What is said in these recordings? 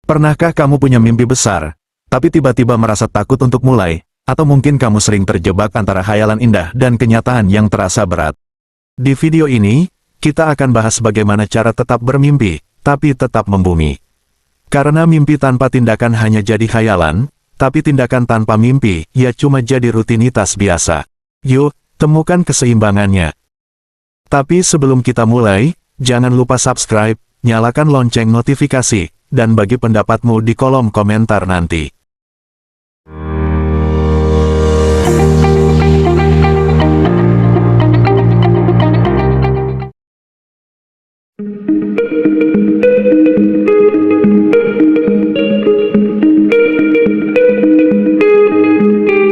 Pernahkah kamu punya mimpi besar, tapi tiba-tiba merasa takut untuk mulai, atau mungkin kamu sering terjebak antara khayalan indah dan kenyataan yang terasa berat? Di video ini, kita akan bahas bagaimana cara tetap bermimpi, tapi tetap membumi. Karena mimpi tanpa tindakan hanya jadi khayalan, tapi tindakan tanpa mimpi, ya cuma jadi rutinitas biasa. Yuk, temukan keseimbangannya. Tapi sebelum kita mulai, jangan lupa subscribe, nyalakan lonceng notifikasi, dan bagi pendapatmu di kolom komentar nanti.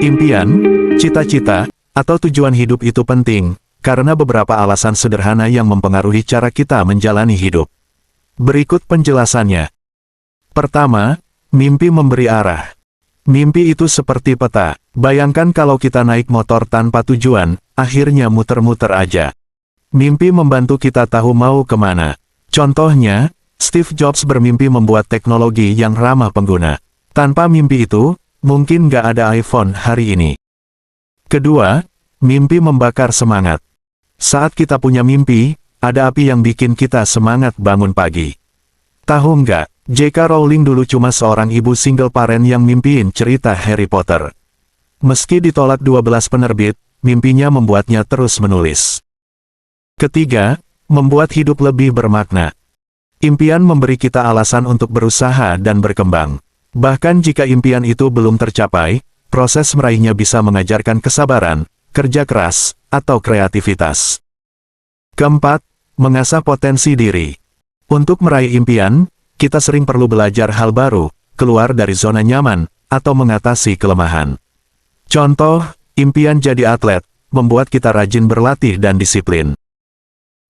Impian, cita-cita, atau tujuan hidup itu penting, karena beberapa alasan sederhana yang mempengaruhi cara kita menjalani hidup. Berikut penjelasannya. Pertama, mimpi memberi arah. Mimpi itu seperti peta. Bayangkan kalau kita naik motor tanpa tujuan, akhirnya muter-muter aja. Mimpi membantu kita tahu mau kemana. Contohnya, Steve Jobs bermimpi membuat teknologi yang ramah pengguna. Tanpa mimpi itu, mungkin nggak ada iPhone hari ini. Kedua, mimpi membakar semangat. Saat kita punya mimpi, ada api yang bikin kita semangat bangun pagi. Tahu nggak, J.K. Rowling dulu cuma seorang ibu single parent yang mimpiin cerita Harry Potter. Meski ditolak 12 penerbit, mimpinya membuatnya terus menulis. Ketiga, membuat hidup lebih bermakna. Impian memberi kita alasan untuk berusaha dan berkembang. Bahkan jika impian itu belum tercapai, proses meraihnya bisa mengajarkan kesabaran, kerja keras, atau kreativitas. Keempat, mengasah potensi diri. Untuk meraih impian, kita sering perlu belajar hal baru, keluar dari zona nyaman, atau mengatasi kelemahan. Contoh, impian jadi atlet, membuat kita rajin berlatih dan disiplin.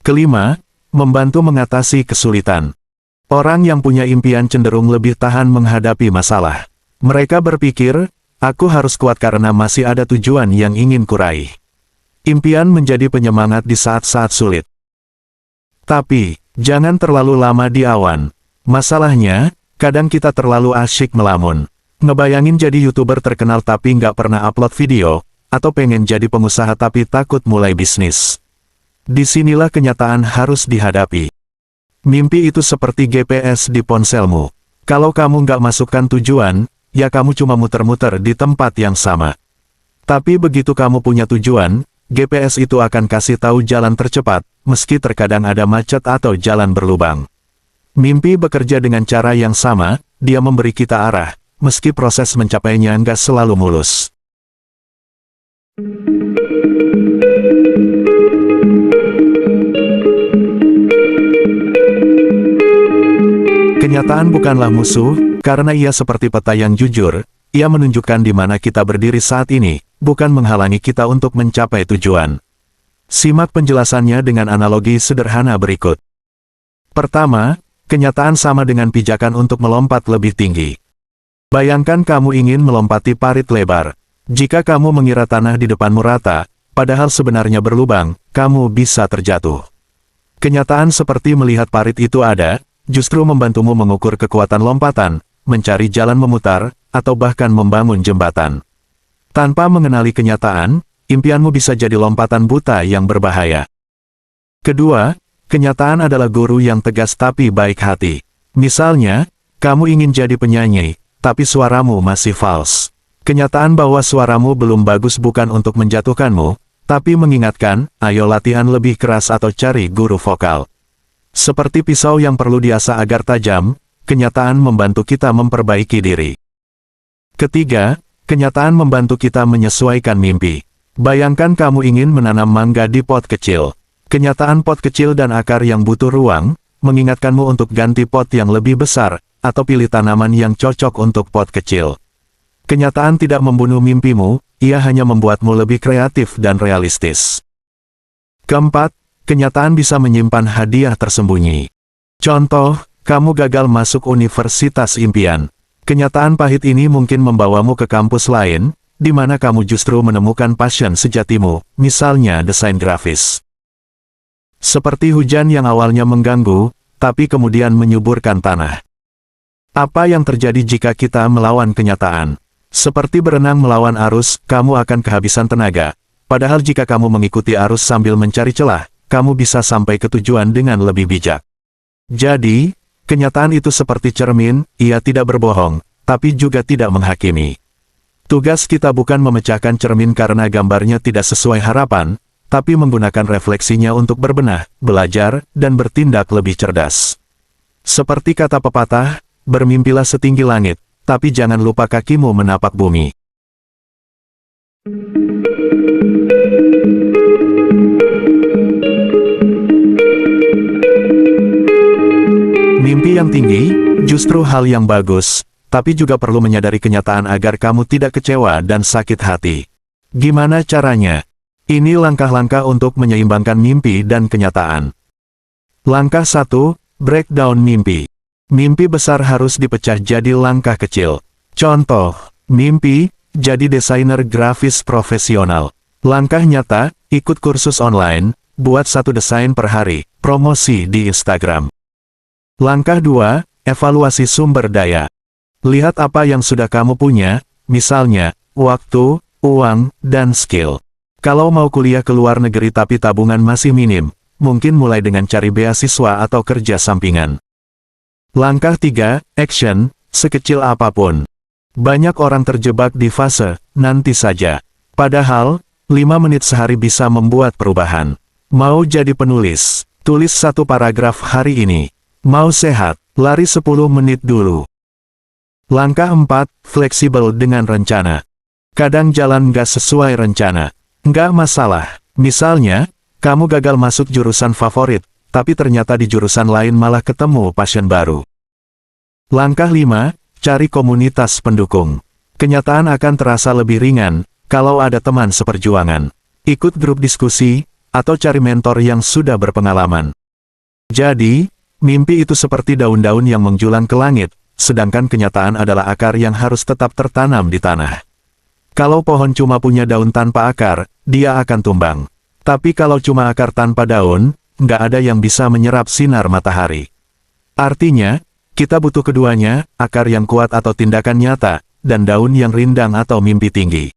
Kelima, membantu mengatasi kesulitan. Orang yang punya impian cenderung lebih tahan menghadapi masalah. Mereka berpikir, aku harus kuat karena masih ada tujuan yang ingin kuraih. Impian menjadi penyemangat di saat-saat sulit. Tapi, jangan terlalu lama di awan. Masalahnya, kadang kita terlalu asyik melamun. Ngebayangin jadi YouTuber terkenal tapi nggak pernah upload video, atau pengen jadi pengusaha tapi takut mulai bisnis. Disinilah kenyataan harus dihadapi. Mimpi itu seperti GPS di ponselmu. Kalau kamu nggak masukkan tujuan, ya kamu cuma muter-muter di tempat yang sama. Tapi begitu kamu punya tujuan, GPS itu akan kasih tahu jalan tercepat, meski terkadang ada macet atau jalan berlubang. Mimpi bekerja dengan cara yang sama, dia memberi kita arah, meski proses mencapainya nggak selalu mulus. Kenyataan bukanlah musuh, karena ia seperti peta yang jujur, ia menunjukkan di mana kita berdiri saat ini, bukan menghalangi kita untuk mencapai tujuan. Simak penjelasannya dengan analogi sederhana berikut. Pertama, kenyataan sama dengan pijakan untuk melompat lebih tinggi. Bayangkan kamu ingin melompati parit lebar. Jika kamu mengira tanah di depanmu rata, padahal sebenarnya berlubang, kamu bisa terjatuh. Kenyataan seperti melihat parit itu ada, justru membantumu mengukur kekuatan lompatan, mencari jalan memutar, atau bahkan membangun jembatan. Tanpa mengenali kenyataan, impianmu bisa jadi lompatan buta yang berbahaya. Kedua, kenyataan adalah guru yang tegas tapi baik hati. Misalnya, kamu ingin jadi penyanyi, tapi suaramu masih fals. Kenyataan bahwa suaramu belum bagus bukan untuk menjatuhkanmu, tapi mengingatkan, ayo latihan lebih keras atau cari guru vokal. Seperti pisau yang perlu diasah agar tajam, kenyataan membantu kita memperbaiki diri. Ketiga, kenyataan membantu kita menyesuaikan mimpi. Bayangkan kamu ingin menanam mangga di pot kecil. Kenyataan pot kecil dan akar yang butuh ruang, mengingatkanmu untuk ganti pot yang lebih besar, atau pilih tanaman yang cocok untuk pot kecil. Kenyataan tidak membunuh mimpimu, ia hanya membuatmu lebih kreatif dan realistis. Keempat, kenyataan bisa menyimpan hadiah tersembunyi. Contoh, kamu gagal masuk universitas impian. Kenyataan pahit ini mungkin membawamu ke kampus lain, di mana kamu justru menemukan passion sejatimu, misalnya desain grafis. Seperti hujan yang awalnya mengganggu, tapi kemudian menyuburkan tanah. Apa yang terjadi jika kita melawan kenyataan? Seperti berenang melawan arus, kamu akan kehabisan tenaga. Padahal jika kamu mengikuti arus sambil mencari celah, kamu bisa sampai ke tujuan dengan lebih bijak. Jadi, kenyataan itu seperti cermin, ia tidak berbohong, tapi juga tidak menghakimi. Tugas kita bukan memecahkan cermin karena gambarnya tidak sesuai harapan, tapi menggunakan refleksinya untuk berbenah, belajar, dan bertindak lebih cerdas. Seperti kata pepatah, bermimpilah setinggi langit, tapi jangan lupa kakimu menapak bumi. Mimpi yang tinggi, justru hal yang bagus, tapi juga perlu menyadari kenyataan agar kamu tidak kecewa dan sakit hati. Gimana caranya? Ini langkah-langkah untuk menyeimbangkan mimpi dan kenyataan. Langkah 1, breakdown mimpi. Mimpi besar harus dipecah jadi langkah kecil. Contoh, mimpi, jadi desainer grafis profesional. Langkah nyata, ikut kursus online, buat 1 desain per hari, promosi di Instagram. Langkah 2, evaluasi sumber daya. Lihat apa yang sudah kamu punya, misalnya, waktu, uang, dan skill. Kalau mau kuliah ke luar negeri tapi tabungan masih minim, mungkin mulai dengan cari beasiswa atau kerja sampingan. Langkah 3, action, sekecil apapun. Banyak orang terjebak di fase, nanti saja. Padahal, 5 menit sehari bisa membuat perubahan. Mau jadi penulis, tulis 1 paragraf hari ini. Mau sehat, lari 10 menit dulu. Langkah 4, fleksibel dengan rencana. Kadang jalan nggak sesuai rencana. Nggak masalah. Misalnya, kamu gagal masuk jurusan favorit, tapi ternyata di jurusan lain malah ketemu passion baru. Langkah 5, cari komunitas pendukung. Kenyataan akan terasa lebih ringan, kalau ada teman seperjuangan. Ikut grup diskusi, atau cari mentor yang sudah berpengalaman. Jadi, mimpi itu seperti daun-daun yang menjulang ke langit, sedangkan kenyataan adalah akar yang harus tetap tertanam di tanah. Kalau pohon cuma punya daun tanpa akar, dia akan tumbang. Tapi kalau cuma akar tanpa daun, nggak ada yang bisa menyerap sinar matahari. Artinya, kita butuh keduanya, akar yang kuat atau tindakan nyata, dan daun yang rindang atau mimpi tinggi.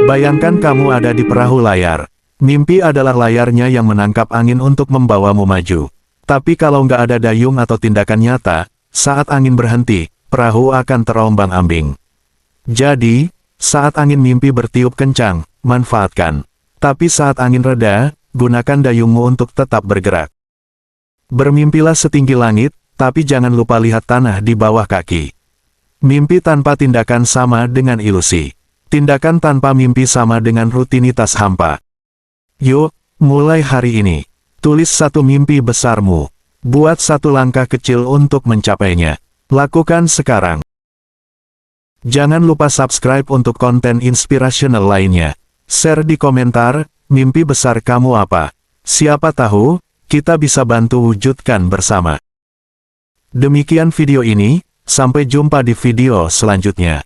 Bayangkan kamu ada di perahu layar. Mimpi adalah layarnya yang menangkap angin untuk membawamu maju. Tapi kalau nggak ada dayung atau tindakan nyata, saat angin berhenti, perahu akan terombang-ambing. Jadi, saat angin mimpi bertiup kencang, manfaatkan. Tapi saat angin reda, gunakan dayungmu untuk tetap bergerak. Bermimpilah setinggi langit, tapi jangan lupa lihat tanah di bawah kaki. Mimpi tanpa tindakan sama dengan ilusi. Tindakan tanpa mimpi sama dengan rutinitas hampa. Yuk, mulai hari ini. Tulis 1 mimpi besarmu. Buat 1 langkah kecil untuk mencapainya. Lakukan sekarang. Jangan lupa subscribe untuk konten inspirational lainnya. Share di komentar, mimpi besar kamu apa? Siapa tahu, kita bisa bantu wujudkan bersama. Demikian video ini, sampai jumpa di video selanjutnya.